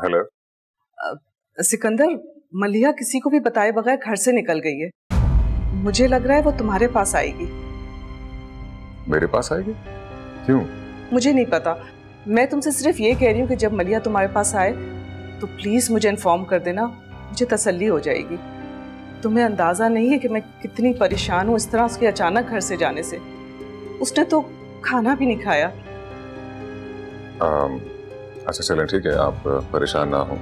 Hello. Sikandar, मलिया किसी को भी बताए बगैर घर से निकल गई है। मुझे लग रहा है वो तुम्हारे पास आएगी। मेरे पास आएगी? क्यों? मुझे नहीं पता। मैं तुमसे सिर्फ ये कह रही हूँ कि जब मलिया तुम्हारे पास आए तो प्लीज मुझे इन्फॉर्म कर देना, मुझे तसल्ली हो जाएगी। तुम्हें अंदाजा नहीं है कि मैं कितनी परेशान हूँ इस तरह उसके अचानक घर से जाने से। उसने तो खाना भी नहीं खाया। अच्छा चलें, ठीक है, आप परेशान ना हो।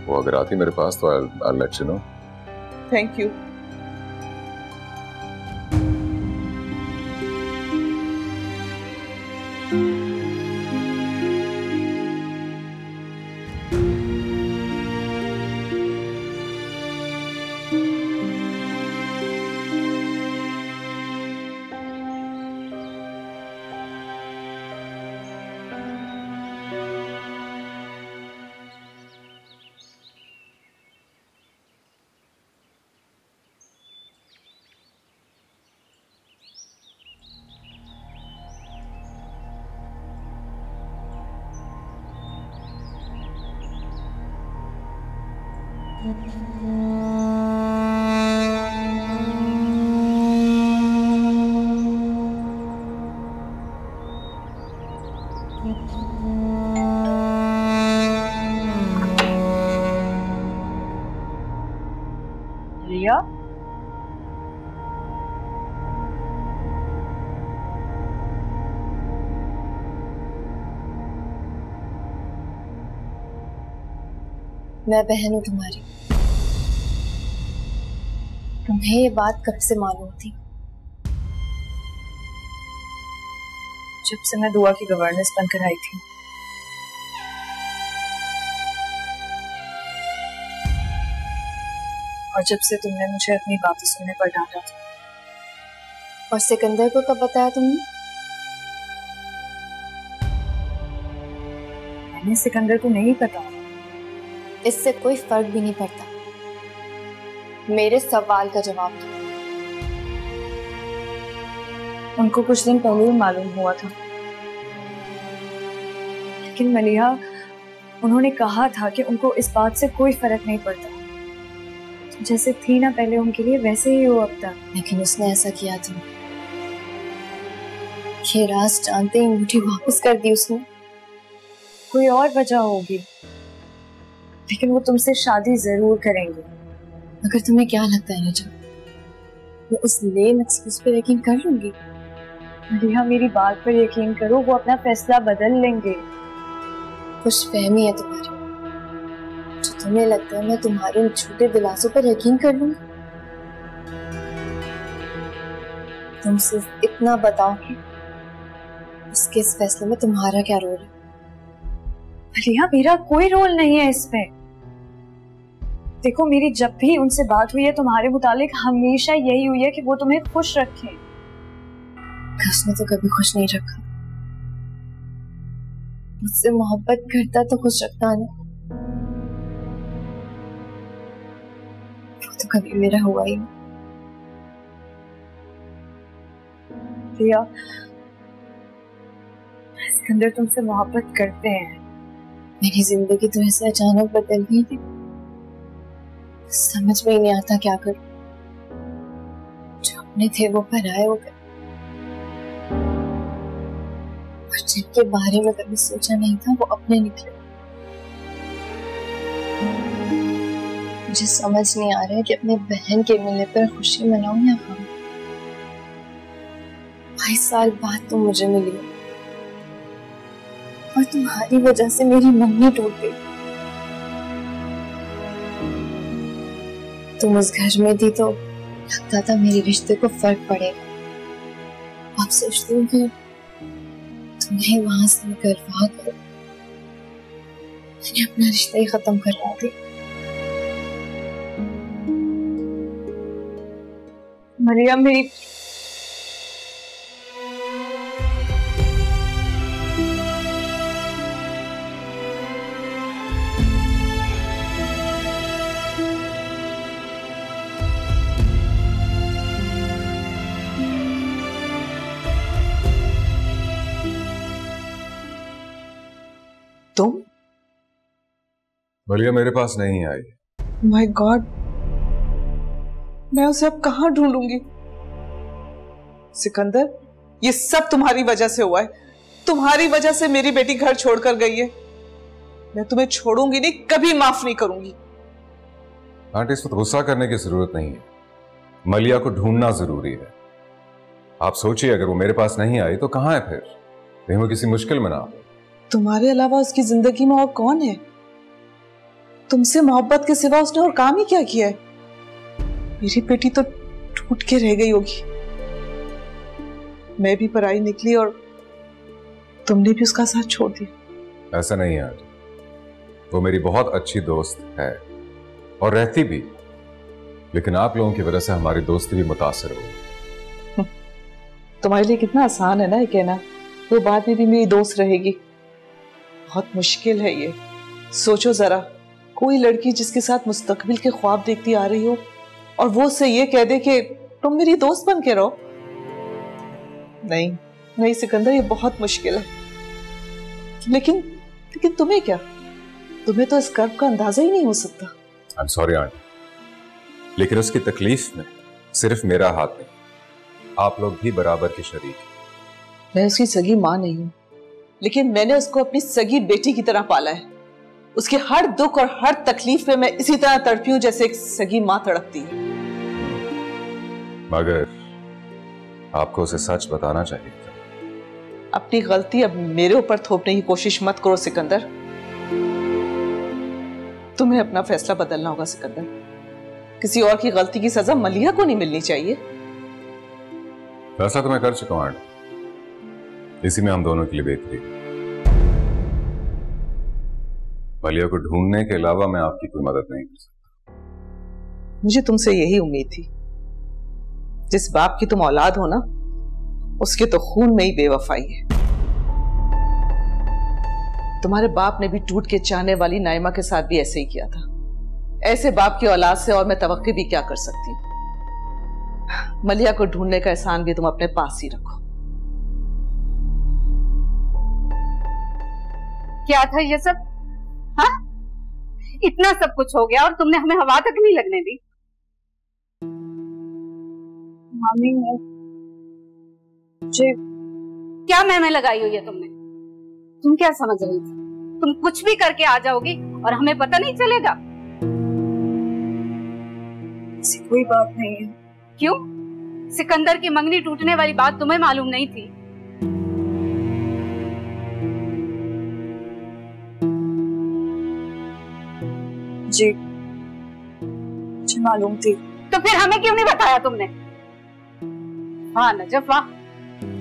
वो अगर आती मेरे पास तो I'll let you know। Thank you. Riya, मैं बहन हूँ तुम्हारी। तुम्हें ये बात कब से मालूम थी? जब से मैं दुआ की गवर्नेंस बनकर आई थी। और जब से तुमने मुझे अपनी बातें सुनने पर डांटा था। और सिकंदर को कब बताया तुमने? मैंने सिकंदर को नहीं पता। इससे कोई फर्क भी नहीं पड़ता। मेरे सवाल का जवाब दो। उनको कुछ दिन पहले ही मालूम हुआ था, लेकिन मलिया, उन्होंने कहा था कि उनको इस बात से कोई फर्क नहीं पड़ता। जैसे थी ना पहले उनके लिए, वैसे ही हो अब तक। लेकिन उसने ऐसा किया था। ये राज जानते ही अंगूठी वापस कर दी उसने। कोई और वजह होगी, लेकिन वो तुमसे शादी जरूर करेंगे। अगर तुम्हें क्या लगता है रजा, मैं उस लेम एक्सक्यूज पर यकीन कर लूंगी? मलिया, मेरी बात पर यकीन करो, वो अपना फैसला बदल लेंगे। खुशफहमी है तुम्हारी। जो तुम्हें लगता है मैं तुम्हारे झूठे दिलासों पर यकीन कर लूंगी? तुम सिर्फ इतना बताओ कि उसके इस फैसले में तुम्हारा क्या रोल है? मलिया, मेरा कोई रोल नहीं है इसमें। देखो, मेरी जब भी उनसे बात हुई है तुम्हारे मुतालिक, हमेशा यही हुई है कि वो तुम्हें खुश रखें। उसने तो कभी खुश नहीं रखा। मुझसे मोहब्बत करता तो खुश रखता नहीं। वो तो कभी मेरा हुआ ही नहीं। रिया, सिकंदर तुमसे मोहब्बत करते हैं। मेरी जिंदगी तो ऐसे अचानक बदल गई थी, समझ में ही नहीं आता क्या करूं। जो अपने थे वो पराए हो गए, और जिनके बारे में कभी सोचा नहीं था वो अपने निकले। मुझे समझ नहीं आ रहा है कि अपने बहन के मिलने पर खुशी मनाऊं या गम। 22 साल बाद तुम मुझे मिली और तुम्हारी वजह से मेरी मम्मी टूट गई। तुम उस घर में थी तो लगता था मेरे रिश्ते को फर्क पड़ेगा। अब सोचती हूँ कि तुम्हें वहां से निकलवा कर मैंने अपना रिश्ता ही खत्म करवा दिया। मरियम, मेरी तुम मलिया मेरे पास नहीं आई। माय गॉड, मैं उसे अब कहां ढूंढूंगी? सिकंदर, ये सब तुम्हारी वजह से हुआ है। तुम्हारी वजह से मेरी बेटी घर छोड़कर गई है। मैं तुम्हें छोड़ूंगी नहीं, कभी माफ नहीं करूंगी। आंटी, इस वक्त गुस्सा करने की जरूरत नहीं है। मलिया को ढूंढना जरूरी है। आप सोचिए, अगर वो मेरे पास नहीं आई तो कहां है फिर? कहीं वो किसी मुश्किल में ना हो। तुम्हारे अलावा उसकी जिंदगी में और कौन है? तुमसे मोहब्बत के सिवा उसने और काम ही क्या किया है? मेरी बेटी तो टूट के रह गई होगी। मैं भी पराई निकली और तुमने भी उसका साथ छोड़ दिया। ऐसा नहीं है आंटी, वो मेरी बहुत अच्छी दोस्त है और रहती भी, लेकिन आप लोगों की वजह से हमारी दोस्ती भी मुतासर हो गई। तुम्हारे लिए कितना आसान है ना ये कहना, वो बाद में भी मेरी दोस्त रहेगी। बहुत मुश्किल है ये। सोचो जरा, कोई लड़की जिसके साथ मुस्तकबिल के ख्वाब देखती आ रही हो और वो उससे ये कह दे कि तुम मेरी दोस्त बन के रहो। नहीं नहीं सिकंदर, ये बहुत मुश्किल है। लेकिन तुम्हें क्या? तुम्हें तो इस कर्ब का अंदाजा ही नहीं हो सकता। आई एम सॉरी आंटी, लेकिन उसकी तकलीफ में सिर्फ मेरा हाथ नहीं, आप लोग भी बराबर के शरीक हैं। मैं उसकी सगी माँ नहीं हूं, लेकिन मैंने उसको अपनी सगी बेटी की तरह पाला है। उसके हर दुख और हर तकलीफ में मैं इसी तरह तड़पी हूं जैसे एक सगी माँ तड़पती है। मगर आपको उसे सच बताना चाहिए था। अपनी गलती अब मेरे ऊपर थोपने की कोशिश मत करो सिकंदर। तुम्हें अपना फैसला बदलना होगा सिकंदर। किसी और की गलती की सजा मलिया को नहीं मिलनी चाहिए। फैसला तो मैं कर चुका हूं आंटी, इसी में हम दोनों के लिए बेहतरी है। मलिया को ढूंढने के अलावा मैं आपकी कोई मदद नहीं कर सकता। मुझे तुमसे यही उम्मीद थी। जिस बाप की तुम औलाद हो ना, उसके तो खून में ही बेवफाई है। तुम्हारे बाप ने भी टूट के चाहने वाली नाइमा के साथ भी ऐसे ही किया था। ऐसे बाप की औलाद से और मैं तवक्की भी क्या कर सकती हूँ। मलिया को ढूंढने का एहसान भी तुम अपने पास ही रखो। क्या था ये सब? हाँ, इतना सब कुछ हो गया और तुमने हमें हवा तक नहीं लगने दी। मामी, मुझे क्या मैं लगाई हुई है तुमने? तुम क्या समझ रही थी तुम कुछ भी करके आ जाओगी और हमें पता नहीं चलेगा? ऐसी कोई बात नहीं है। क्यों? सिकंदर की मंगनी टूटने वाली बात तुम्हें मालूम नहीं थी? जी, मुझे मालूम थी। तो फिर हमें क्यों नहीं बताया तुमने? वाह नजफ वाह,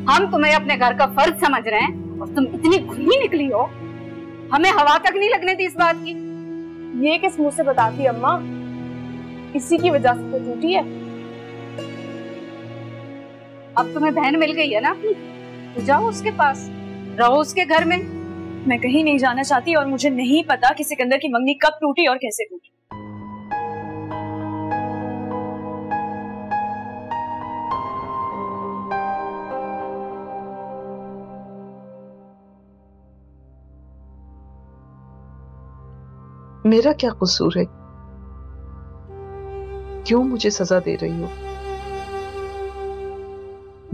हम तुम्हें अपने घर का फर्ज समझ रहे हैं और तुम इतनी खुली निकली हो। हमें हवा तक नहीं लगने दी इस बात की। ये किस मुंह से बताती अम्मा? इसी की वजह से तो टूटी है। अब तुम्हें बहन मिल गई है ना अपनी, तो जाओ उसके पास, रहो उसके घर में। मैं कहीं नहीं जाना चाहती और मुझे नहीं पता कि सिकंदर की मंगनी कब टूटी और कैसे टूटी। मेरा क्या कसूर है? क्यों मुझे सजा दे रही हो?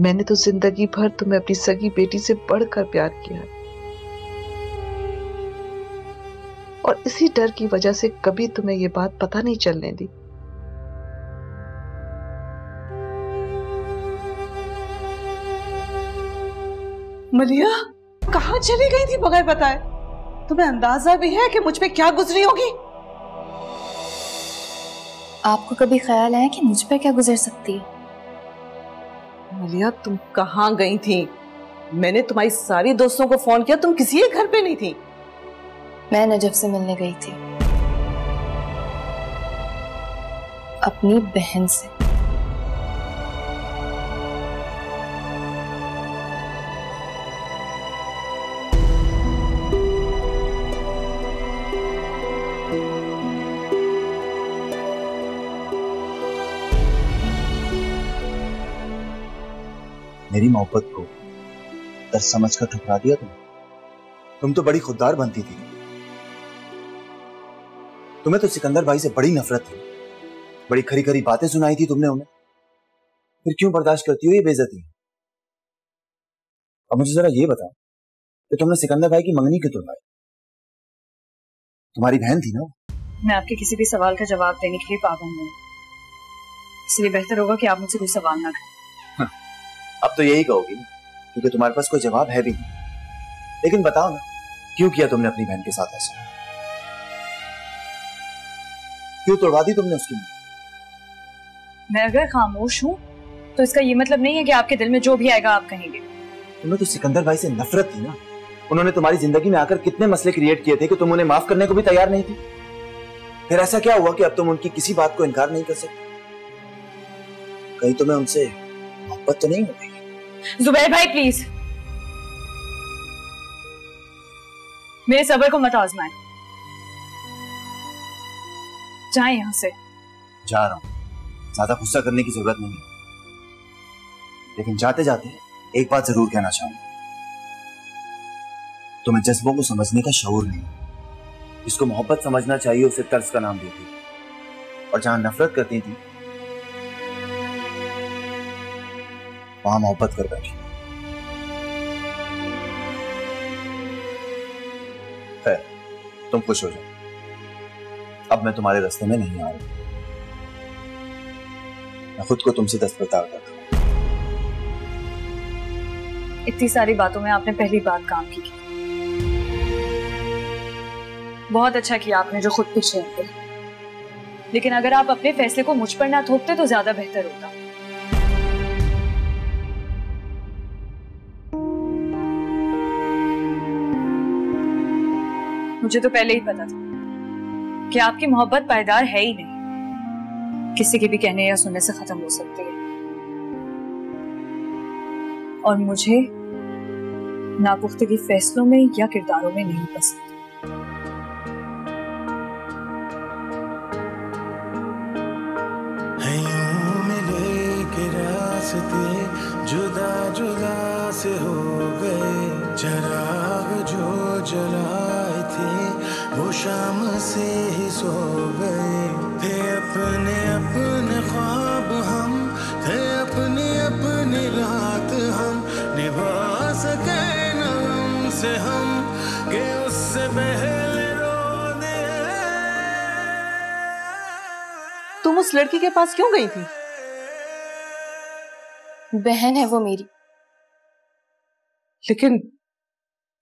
मैंने तो जिंदगी भर तुम्हें अपनी सगी बेटी से बढ़कर प्यार किया है और इसी डर की वजह से कभी तुम्हें ये बात पता नहीं चलने दी। मलिया कहां चली गई थी बगैर बताए? तुम्हें अंदाजा भी है कि मुझ पे क्या गुजरी होगी? आपको कभी ख्याल आया कि मुझ पे क्या गुजर सकती है? मलिया तुम कहां गई थी? मैंने तुम्हारी सारी दोस्तों को फोन किया, तुम किसी के घर पे नहीं थी। मैं नजफ से मिलने गई थी, अपनी बहन से। मेरी मोहब्बत को दर समझ कर ठुकरा दिया तुम तो बड़ी खुददार बनती थी। तुम्हें तो सिकंदर भाई से बड़ी नफरत थी, बड़ी खरी खरी बातें सुनाई थी तुमने उन्हें, फिर क्यों बर्दाश्त करती हो ये बेइज्जती? अब मुझे जरा ये बताओ कि तुमने सिकंदर भाई की मंगनी क्यों तोड़वाई? तुम्हारी बहन थी ना। मैं आपके किसी भी सवाल का जवाब देने के लिए पाबंद हूँ, इसलिए बेहतर होगा कि आप मुझसे कोई सवाल ना करें। अब तो यही कहोगी ना, क्योंकि तुम्हारे पास कोई जवाब है भी नहीं। लेकिन बताओ ना, क्यों किया तुमने अपनी बहन के साथ ऐसा? क्यों तोड़वा दी तुमने उसकी मंगनी? मैं अगर खामोश हूँ तो इसका ये मतलब नहीं है कि आपके दिल में जो भी आएगा आप कहेंगे। तुम्हें तो सिकंदर भाई से नफरत थी ना। उन्होंने तुम्हारी जिंदगी में आकर कितने मसले क्रिएट किए थे कि तुम उन्हें माफ करने को भी तैयार नहीं थी। फिर ऐसा क्या हुआ कि अब तुम उनकी किसी बात को इनकार नहीं कर सकते? कहीं तुम्हें उनसे मोहब्बत तो नहीं हो गई? जुबैर भाई प्लीज मेरे सब्र को मत आजमाएं। जाए यहां से। जा रहा हूं, ज्यादा गुस्सा करने की जरूरत नहीं है, लेकिन जाते जाते एक बात जरूर कहना चाहूंगा। तुम्हें जज्बों को समझने का शऊर नहीं। जिसको मोहब्बत समझना चाहिए उसे तर्स का नाम देती, और जहां नफरत करती थी वहां मोहब्बत कर बैठी। खैर, तुम खुश हो जाओ, अब मैं तुम्हारे रास्ते में नहीं आ रहा। मैं खुद को तुमसे दस्तबरदार करता हूं। इतनी सारी बातों में आपने पहली बात काम की। बहुत अच्छा किया आपने जो खुद पीछे हटे, लेकिन अगर आप अपने फैसले को मुझ पर ना थोपते तो ज्यादा बेहतर होता। मुझे तो पहले ही पता था कि आपकी मोहब्बत पायदार है ही नहीं, किसी के भी कहने या सुनने से खत्म हो सकती है। और मुझे नापुख्तगी फैसलों में या किरदारों में नहीं पसंद। जुदा जुदा से हो गए, चराग जो जलाए थे वो शाम से ही सो गए थे। अपने अपने ख्वाब हम थे, अपनी अपनी रात हम निभा सके न हमसे हम के उससे पहले रो दे। तुम उस लड़की के पास क्यों गई थी? बहन है वो मेरी। लेकिन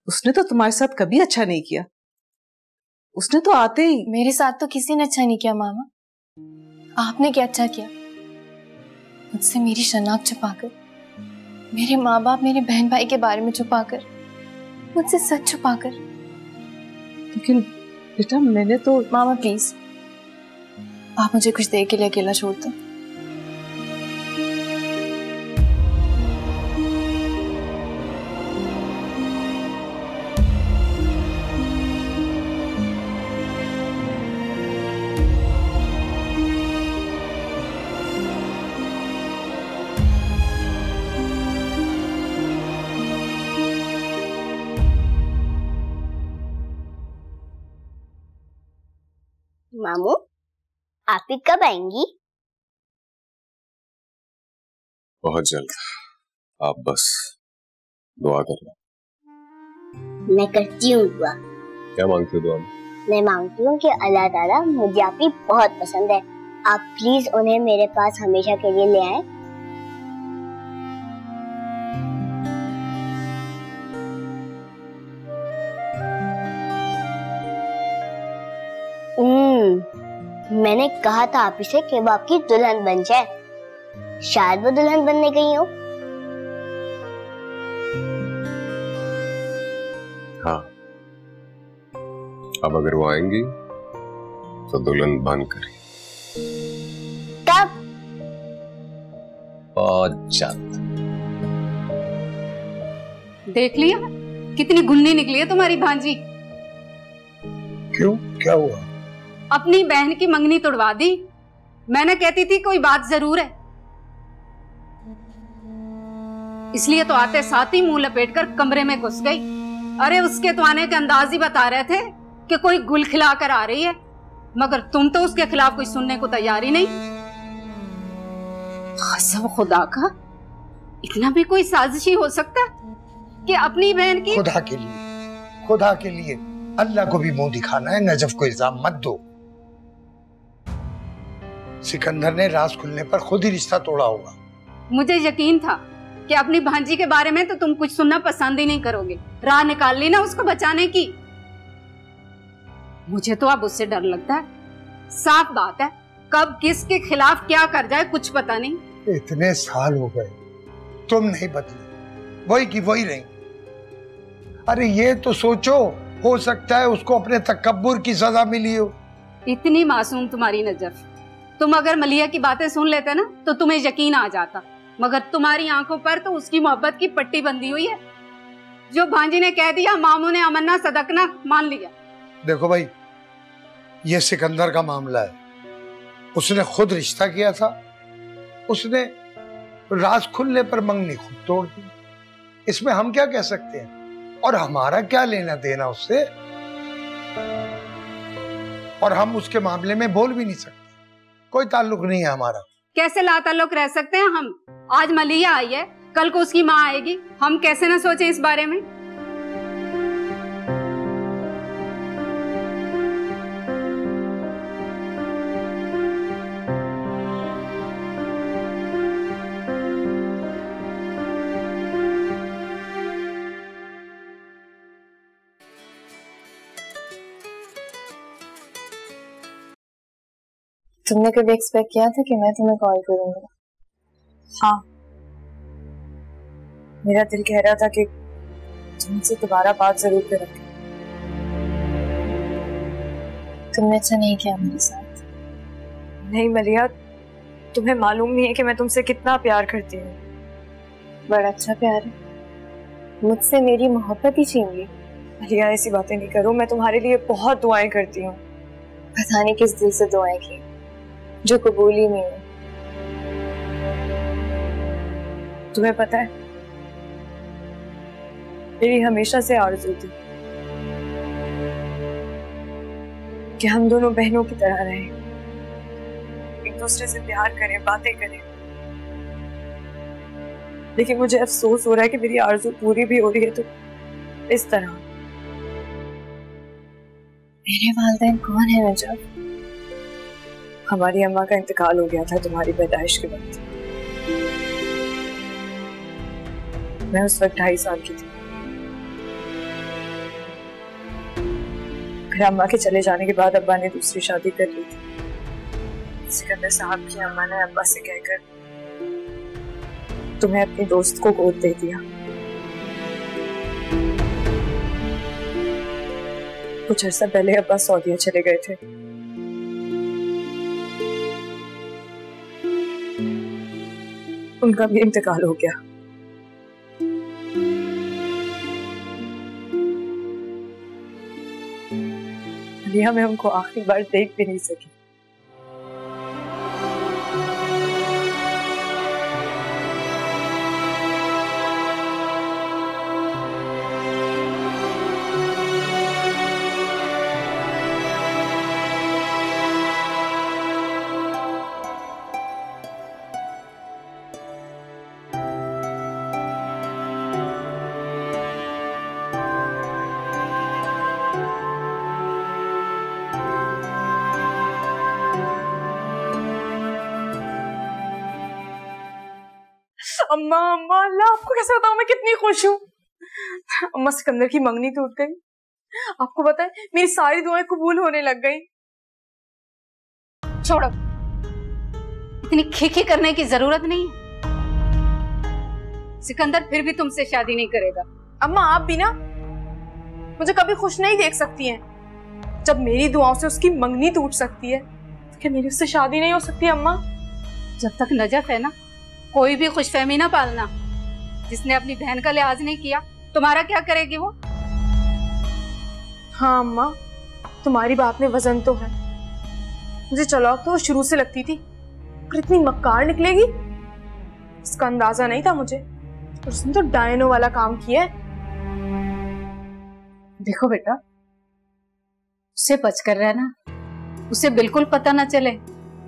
उसने तो तुम्हारे साथ कभी अच्छा नहीं किया। उसने तो आते ही। मेरे साथ तो किसी ने अच्छा नहीं किया मामा। आपने क्या अच्छा किया? मुझसे मेरी शनाख्त छुपाकर, मेरे माँ बाप मेरे बहन भाई के बारे में छुपाकर, मुझसे सच छुपाकर। लेकिन बेटा मैंने तो। मामा प्लीज आप मुझे कुछ देर के लिए अकेला छोड़ दो। मामू आप ही कब आएंगी? बहुत जल्द। आप बस दुआ करना। मैं करती हूँ दुआ। क्या मांगते हो दुआ में? मैं मांगती हूँ कि अल्लाह ताला मुझे आप ही बहुत पसंद है, आप प्लीज उन्हें मेरे पास हमेशा के लिए ले आए। मैंने कहा था आप इसे कि वो आपकी दुल्हन बन जाए, शायद वो दुल्हन बनने गई हो। हाँ, अब अगर वो आएंगी तो दुल्हन बनकर। कब? बहुत जल्द। देख लिया कितनी गुन्नी निकली है तुम्हारी भांजी। क्यों, क्या हुआ? अपनी बहन की मंगनी तोड़वा दी। मैंने कहती थी कोई बात जरूर है, इसलिए तो आते साथ ही मुंह लपेटकर कमरे में घुस गई। अरे उसके तो आने के अंदाज ही बता रहे थे कि कोई गुल खिला कर आ रही है। मगर तुम तो उसके खिलाफ कुछ सुनने को तैयार ही नहीं। कसम खुदा का, इतना भी कोई साजिश ही हो सकता कि अपनी बहन की। खुदा के लिए अल्लाह को भी मुंह दिखाना है। नजफ को इल्जाम मत दो। सिकंदर ने राज खुलने पर खुद ही रिश्ता तोड़ा होगा। मुझे यकीन था कि अपनी भांजी के बारे में तो तुम कुछ सुनना पसंद ही नहीं करोगे। राह निकाल ली ना उसको बचाने की। मुझे तो अब उससे डर लगता है। साफ बात है, कब किसके खिलाफ क्या कर जाए कुछ पता नहीं। इतने साल हो गए, तुम नहीं बदली, वही की वही रही। अरे ये तो सोचो, हो सकता है उसको अपने तकब्बुर की सजा मिली हो। इतनी मासूम तुम्हारी नजफ। तुम अगर मलिया की बातें सुन लेते ना तो तुम्हें यकीन आ जाता, मगर तुम्हारी आंखों पर तो उसकी मोहब्बत की पट्टी बंधी हुई है। जो भांजी ने कह दिया, मामू ने अमन्ना सदकना मान लिया। देखो भाई, ये सिकंदर का मामला है। उसने खुद रिश्ता किया था, उसने राज खुलने पर मंगनी खुद तोड़ दी। इसमें हम क्या कह सकते हैं? और हमारा क्या लेना देना उससे? और हम उसके मामले में बोल भी नहीं सकते, कोई ताल्लुक नहीं है हमारा। कैसे लाताल्लुक रह सकते हैं हम? आज मलिया आई है, कल को उसकी माँ आएगी, हम कैसे ना सोचें इस बारे में? तुमने कभी एक्सपेक्ट किया था कि मैं तुम्हें कॉल करूंगा? हाँ, मेरा दिल कह रहा था कि तुमसे दोबारा बात जरूर करेंगे। तुमने अच्छा नहीं किया मेरे साथ। नहीं मलिया, तुम्हें मालूम नहीं है कि मैं तुमसे कितना प्यार करती हूँ। बड़ा अच्छा प्यार है। मुझसे मेरी मोहब्बत ही छीन ली। मलिया ऐसी बातें नहीं करो, मैं तुम्हारे लिए बहुत दुआएं करती हूँ। पता नहीं किस दिल से दुआएं की जो कबूल ही नहीं है। तुम्हें पता है, मेरी हमेशा से आरज़ू थी कि हम दोनों बहनों की तरह रहें, एक दूसरे से प्यार करें, बातें करें। लेकिन मुझे अफसोस हो रहा है कि मेरी आरज़ू पूरी भी हो रही है तो इस तरह। मेरे वालिदैन कौन है नजफ? हमारी अम्मा का इंतकाल हो गया था तुम्हारी पैदाइश के वक्त। मैं उस वक्त 2.5 साल की थी। फिर अम्मा के चले जाने के बाद अब्बा ने दूसरी शादी कर ली थी। सिकंदर साहब की अम्मा ने अब्बा से कहकर तुम्हें अपने दोस्त को गोद दे दिया। कुछ अर्सा पहले अब्बा सऊदीया चले गए थे। उनका भी इंतकाल हो गया। लिया मैं उनको आखिरी बार देख भी नहीं सकी। अम्मा अम्मा, अल्लाह आपको कैसे बताऊं मैं कितनी खुश हूँ। अम्मा, सिकंदर की मंगनी टूट गई। आपको पता है, मेरी सारी दुआएं कबूल होने लग गई। छोड़ो, इतनी खीखी करने की जरूरत नहीं है। सिकंदर फिर भी तुमसे शादी नहीं करेगा। अम्मा, आप भी ना मुझे कभी खुश नहीं देख सकती हैं। जब मेरी दुआओं से उसकी मंगनी टूट सकती है तो क्या मेरी उससे शादी नहीं हो सकती? अम्मा, जब तक नजफ है ना, कोई भी खुशफहमी ना पालना। जिसने अपनी बहन का लिहाज नहीं किया, तुम्हारा क्या करेगी वो? हाँ अम्मा, तुम्हारी बात में वजन तो है। मुझे चलाक तो शुरू से लगती थी, पर इतनी मक्कार निकलेगी इसका अंदाजा नहीं था मुझे। और उसने तो डायनो वाला काम किया है। देखो बेटा, उससे बच कर रहना, उसे बिल्कुल पता ना चले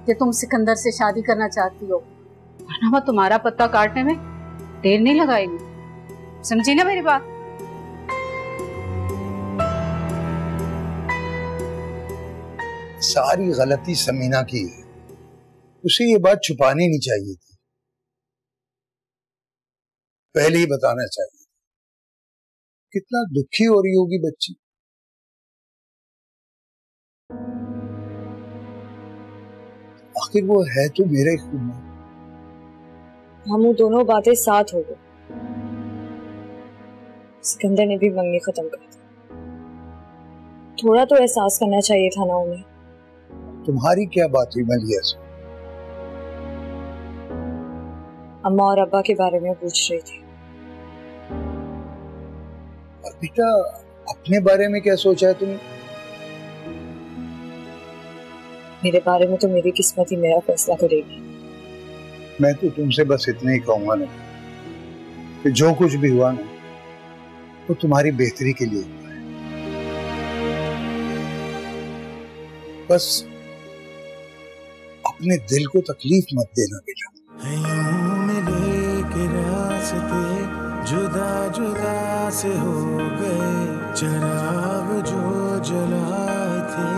कि तुम सिकंदर से शादी करना चाहती हो, वरना वो तुम्हारा पत्ता काटने में देर नहीं लगाएगी। समझी ना मेरी बात? सारी गलती समीना की है, उसे ये बात छुपानी नहीं चाहिए थी, पहले ही बताना चाहिए। कितना दुखी हो रही होगी बच्ची। आखिर वो है तो मेरे खून में। हम वो दोनों बातें साथ हो गए। सिकंदर ने भी मंगनी खत्म कर दी। थोड़ा तो एहसास करना चाहिए था ना उन्हें। तुम्हारी क्या बात हुई मलिया से? अम्मा और अब्बा के बारे में पूछ रही थी। और बेटा अपने बारे में क्या सोचा है तुम? मेरे बारे में तो मेरी किस्मत ही मेरा फैसला करेगी। मैं तो तुमसे बस इतना ही कहूंगा ना कि जो कुछ भी हुआ ना वो तुम्हारी बेहतरी के लिए हुआ है। बस अपने दिल को तकलीफ मत देना बेटा। मिले के रास्ते जुदा जुदा से हो गए, चिराग जो जलाए थे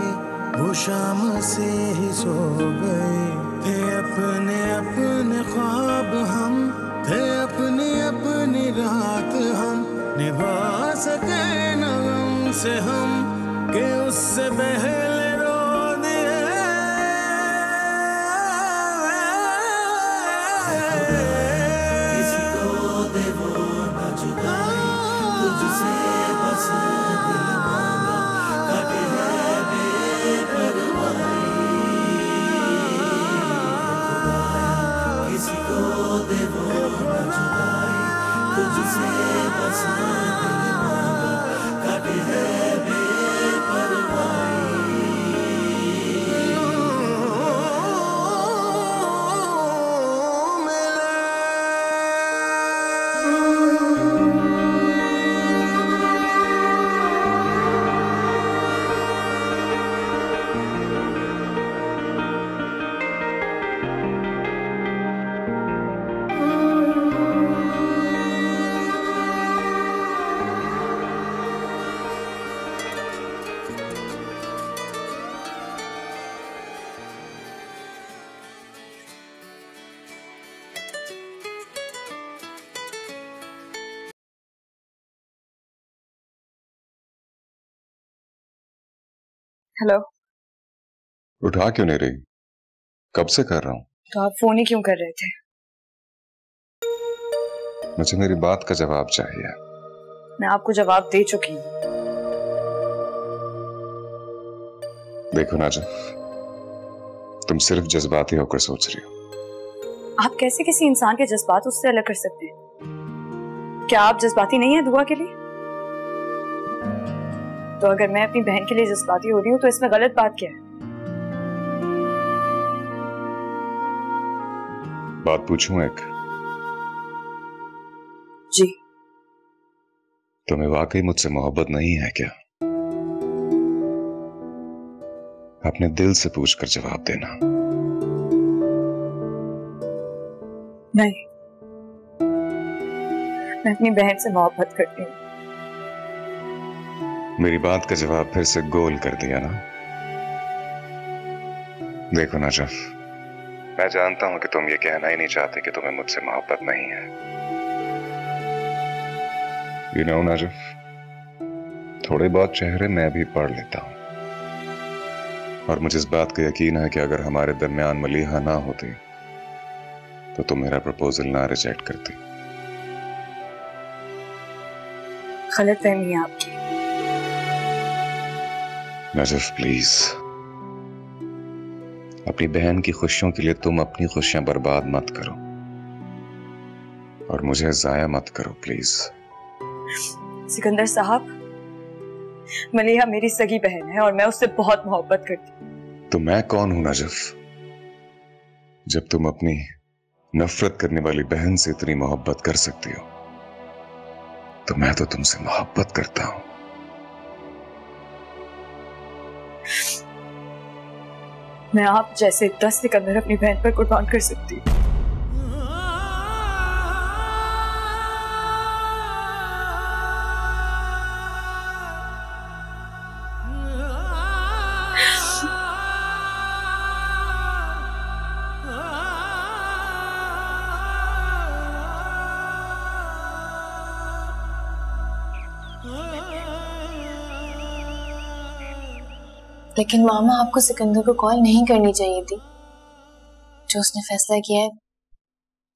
वो शाम से ही सो गए। थे अपने अपने ख्वाब हम, थे अपनी अपनी रात हम, निभा सके न गम से हम कि उससे पहले रो दिए। किसी को दे वो न जुदाई, तुझसे बस दिल मांगा, कटे है बेपरवाही। किसी को दे वो न जुदाई, तुझसे बस दिल मांगा, कटे है बेपरवाही। हेलो। उठा क्यों नहीं रही? कब से कर रहा हूं। तो आप फोन ही क्यों कर रहे थे? मुझे मेरी बात का जवाब चाहिए। मैं आपको जवाब दे चुकी हूँ। देखो नाजफ, तुम सिर्फ जज्बाती होकर सोच रही हो। आप कैसे किसी इंसान के जज्बात उससे अलग कर सकते हैं? क्या आप जज्बाती नहीं है दुआ के लिए? तो अगर मैं अपनी बहन के लिए जज्बाती हो रही हूँ तो इसमें गलत बात क्या है? बात पूछूं एक? जी। तुम्हें वाकई मुझसे मोहब्बत नहीं है क्या? अपने दिल से पूछकर जवाब देना। नहीं, मैं अपनी बहन से मोहब्बत करती हूँ। मेरी बात का जवाब फिर से गोल कर दिया ना। देखो नाजफ, मैं जानता हूं कि तुम ये कहना ही नहीं चाहते कि तुम्हें मुझसे मोहब्बत नहीं है। You know, नाजफ, थोड़े बहुत चेहरे मैं भी पढ़ लेता हूं और मुझे इस बात का यकीन है कि अगर हमारे दरमियान मलिहा ना होती तो तुम मेरा प्रपोजल ना रिजेक्ट करती। गलतफहमी है आपकी। नाजफ प्लीज, अपनी बहन की खुशियों के लिए तुम अपनी खुशियां बर्बाद मत करो और मुझे जाया मत करो प्लीज। सिकंदर साहब, मलिहा मेरी सगी बहन है और मैं उससे बहुत मोहब्बत करती हूँ। तो मैं कौन हूं नाजफ, जब तुम अपनी नफरत करने वाली बहन से इतनी मोहब्बत कर सकती हो? तो मैं तो तुमसे मोहब्बत करता हूं। मैं आप जैसे 10 सिकंदर अपनी बहन पर कुर्बान कर सकती हूँ। लेकिन मामा आपको सिकंदर को कॉल नहीं करनी चाहिए थी। जो उसने फैसला किया है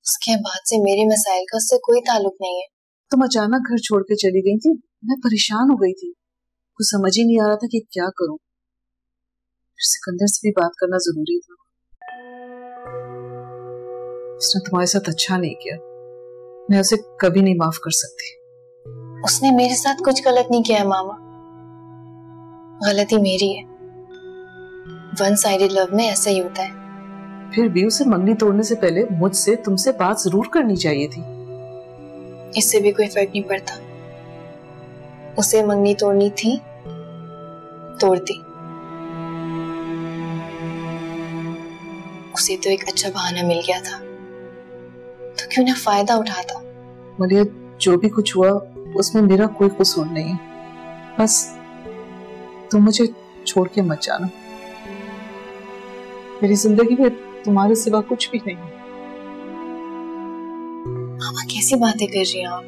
उसके बाद से मेरे मसाइल का उससे कोई ताल्लुक नहीं है। तुम अचानक घर छोड़ के चली गई थी, मैं परेशान हो गई थी, कुछ समझ ही नहीं आ रहा था कि क्या करूं। फिर सिकंदर से भी बात करना जरूरी था। उसने तुम्हारे साथ अच्छा नहीं किया, मैं उसे कभी नहीं माफ कर सकती। उसने मेरे साथ कुछ गलत नहीं किया है मामा, गलती मेरी है। वन साइडेड लव में ऐसा ही होता है। फिर भी उसे मंगनी तोड़ने से पहले मुझसे तुमसे बात जरूर करनी चाहिए थी। इससे भी कोई फर्क नहीं पड़ता। उसे मंगनी तोड़नी थी, तोड़ दी। उसे तो एक अच्छा बहाना मिल गया था, तो क्यों ना फायदा उठाता। मलिया, जो भी कुछ हुआ उसमें मेरा कोई कसूर नहीं है। बस तुम मुझे छोड़ के मत जाना। मेरी जिंदगी में तुम्हारे सिवा कुछ भी नहीं। मामा कैसी बातें कर रही हैं आप?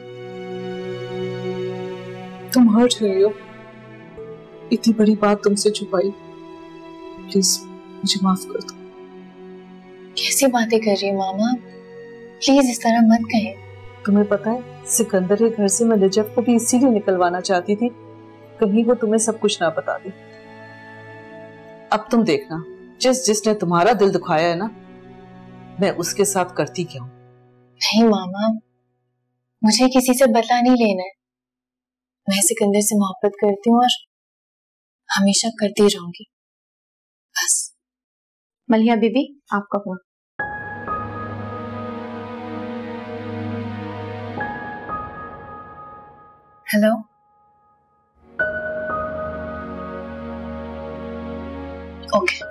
तुम हर्ट हुई हो, इतनी बड़ी बात तुमसे छुपाई, प्लीज मुझे माफ कर दो। कैसी बातें कर रही है मामा? प्लीज इस तरह मत कहें। तुम्हें पता है, सिकंदर के घर से मैं नजफ को भी इसीलिए निकलवाना चाहती थी, कहीं वो तुम्हें सब कुछ ना बता दे। अब तुम देखना, जिसने तुम्हारा दिल दुखाया है ना, मैं उसके साथ करती क्या हूं। नहीं मामा, मुझे किसी से बदला नहीं लेना है। मैं सिकंदर से मोहब्बत करती हूँ और हमेशा करती रहूंगी, बस। मलिहा बीबी, आपका फोन। Hello, okay.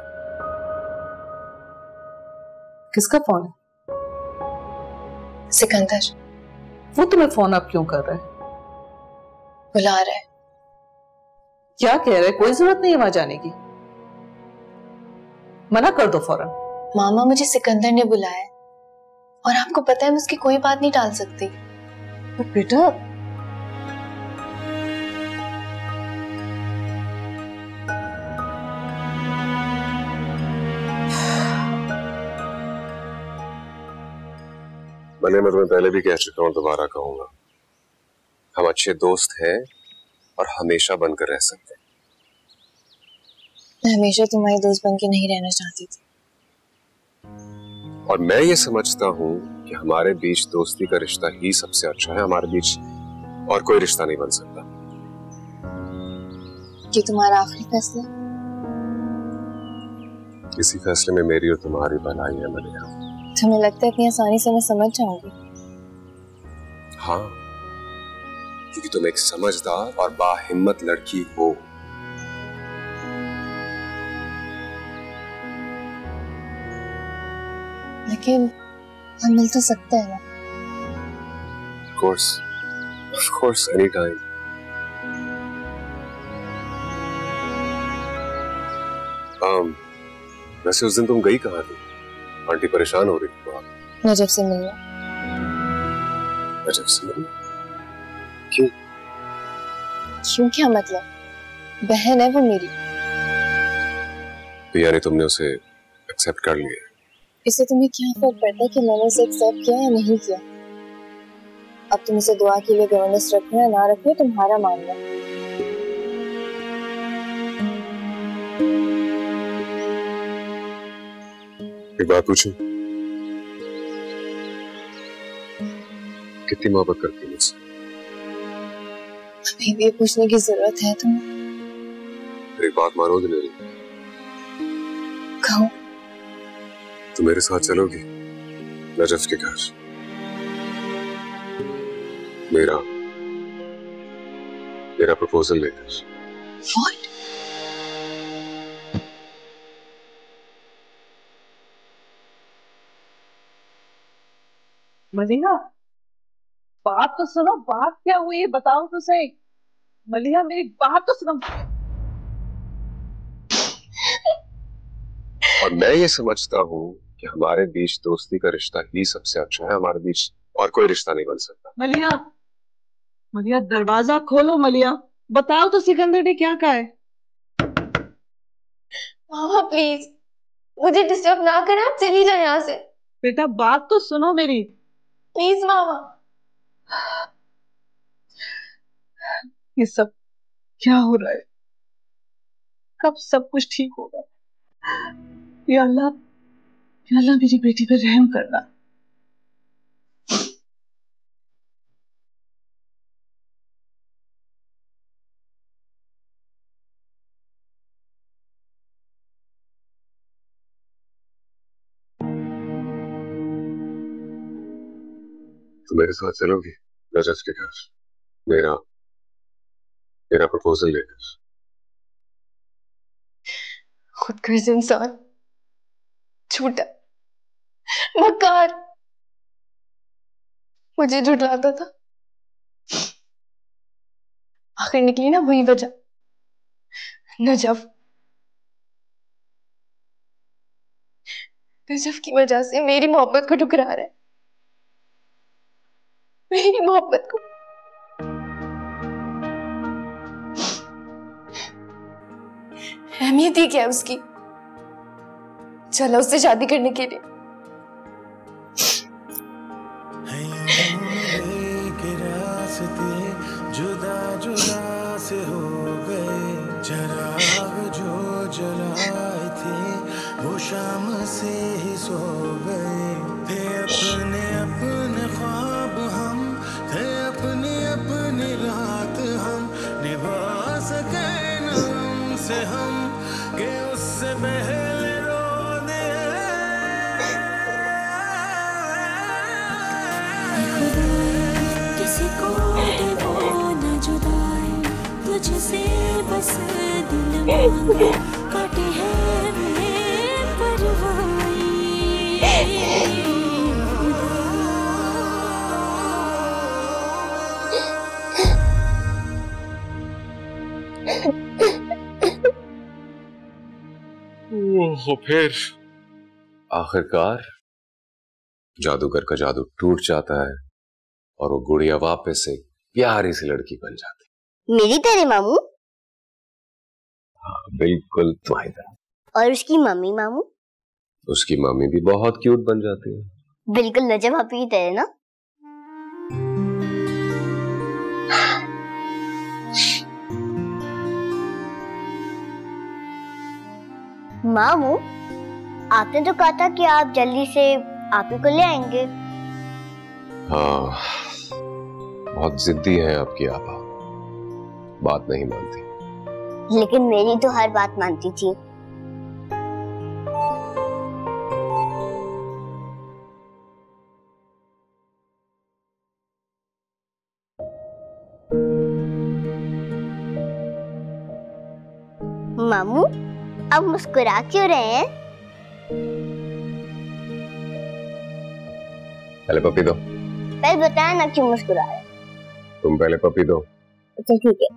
किसका फोन है? सिकंदर। वो तुम्हें फोन अब क्यों कर रहा है? बुला रहा है। क्या कह रहा है? कोई जरूरत नहीं है वहां जाने की, मना कर दो फौरन। मामा, मुझे सिकंदर ने बुलाया है और आपको पता है मैं उसकी कोई बात नहीं टाल सकती। पर बेटा, मैं तुम्हें पहले भी कह चुका हूं, दोबारा कहूंगा, हम अच्छे दोस्त हैं और हमेशा बनकर रह सकते हैं। मैं हमेशा तुम्हारी दोस्त बनके नहीं रहना चाहती थी। और मैं ये समझता हूं कि हमारे बीच दोस्ती का रिश्ता ही सबसे अच्छा है। हमारे बीच और कोई रिश्ता नहीं बन सकता। ये तुम्हारा आखिरी फैसला? इसी फैसले में मेरी और तुम्हारी भलाई है मलिया। तुम्हें लगता है इतनी आसानी से मैं समझ जाऊंगी? हाँ, क्योंकि तुम एक समझदार और बाहिम्मत लड़की हो। लेकिन हम मिल तो सकते हैं ना? Of course, anytime. वैसे उस दिन तुम गई कहाँ थी? आंटी परेशान हो रही थी बहुत। नजफ से मिलना। नजफ से मिलना? क्यों? क्यों क्या मतलब? बहन है वो मेरी। तो यानी तुमने उसे एक्सेप्ट कर लिया? इससे तुम्हें क्या फर्क पड़ता है कि मैंने उसे एक्सेप्ट किया या नहीं किया? अब तुम उसे दुआ के लिए गवर्नेंस रखो या ना रखो, तुम्हारा मामला। एक बात पूछूं? कितनी मोहब्बत करती है मुझसे? अभी भी पूछने की जरूरत है तुम्हें? एक बात मानोगे मेरी? कहो। तुम मेरे साथ चलोगी नजफ के घर? मेरा प्रपोजल लेकर। What? मलिया, बात तो सुनो, बात क्या हुई है बताओ तो सही। मलिया मेरी बात तो सुनो। और मैं ये समझता हूँ कि हमारे बीच दोस्ती का रिश्ता ही सबसे अच्छा है, हमारे बीच और कोई रिश्ता नहीं बन सकता। मलिया, मलिया दरवाजा खोलो। मलिया बताओ तो सिकंदर ने क्या कहा है। मामा प्लीज मुझे डिस्टर्ब ना करें, आप चली जाए यहाँ से। बेटा बात तो सुनो मेरी। प्लीज मामा। ये सब क्या हो रहा है? कब सब कुछ ठीक होगा? या अल्लाह, या अल्लाह मेरी बेटी पर रहम करना। तो मेरे साथ चलोगी रजत के घर, मेरा मेरा प्रपोजल लेकर? खुदगर्ज इंसान, झूठा, मक्कार, मुझे झुठलाता था। आखिर निकली ना वही वजह, नजफ। नजफ की वजह से मेरी मोहब्बत को ठुकरा रहा है, मेरी मोहब्बत को। अहमियत ही क्या है उसकी? चलो उससे शादी करने के लिए। जुदा जुदा से हो गए, चराग जो जलाए थे वो शाम से ही सो गए। थे अपने अपने ख्वाब हम, थे अपनी अपनी रात हम, निभा सके न हमसे हम के उससे पहले रो दे। किसी को तुझसे बस दिल मांगे, काटे हैं परवाई। फिर आखिरकार जादूगर का जादू टूट जाता है और वो गुड़िया वापस से प्यारी सी लड़की बन जाती। मेरी तरह मामू? हाँ बिल्कुल तुम्हारी तरह। और उसकी मम्मी मामू? उसकी मम्मी भी बहुत क्यूट बन जाती है। बिल्कुल नजफ भाभी की तरह ना? मामू आपने तो कहा था कि आप जल्दी से आप ही को ले आएंगे। हाँ बहुत जिद्दी है आपकी आपा, बात नहीं मानती। लेकिन मेरी तो हर बात मानती थी। मामू अब मुस्कुरा क्यों रहे हैं? पहले पपी दो। पहले बताया ना क्यों मुस्कुरा रहे हैं। तुम पहले पपी दो। अच्छा ठीक है,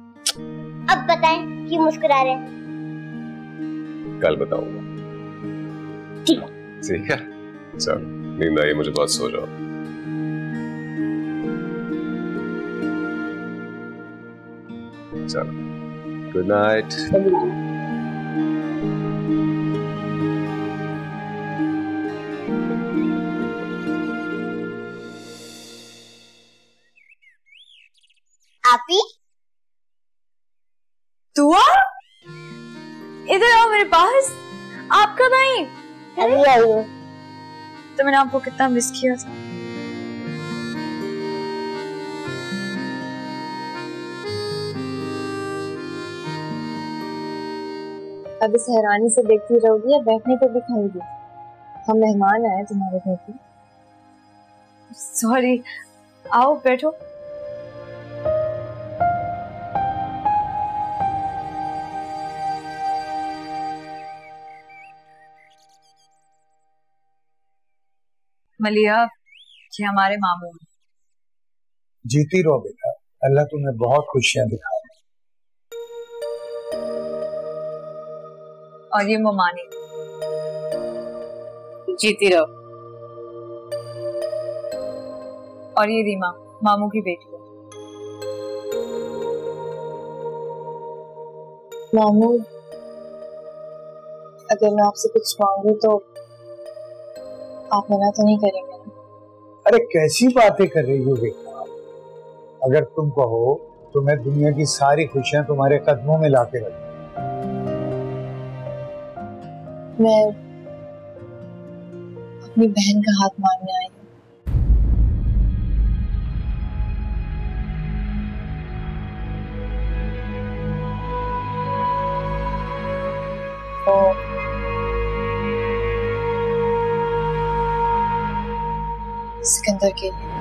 अब बताएं क्यों मुस्कुरा रहे हैं। कल बताऊंगा। ठीक है। ठीक है चलो, नींद आई मुझे, बहुत सो जाओ। चलो गुड नाइट। आपी दुआ, इधर आओ मेरे पास। आप कब आई? अभी आई हूँ। तो मैंने आपको कितना मिस किया था। अब इस हैरानी से देखती रहोगी या बैठने को भी खाएंगी? हम मेहमान आए तुम्हारे घर पे। सॉरी, आओ बैठो। मलिया, ये हमारे मामू हैं। जीती रहो बेटा, अल्लाह तुम्हें बहुत खुशियां दिखाए। और ये मोमानी। जीती रहो। और ये रीमा, मामू की बेटी है। मामू, अगर मैं आपसे कुछ मांगू तो आप मना तो नहीं करेंगे ना? अरे कैसी बातें कर रही हो बेटा, अगर तुम कहो तो मैं दुनिया की सारी खुशियां तुम्हारे कदमों में लाके रखूं। मैं अपनी बहन का हाथ मांगने आई हूँ। सिकंदर के लिए।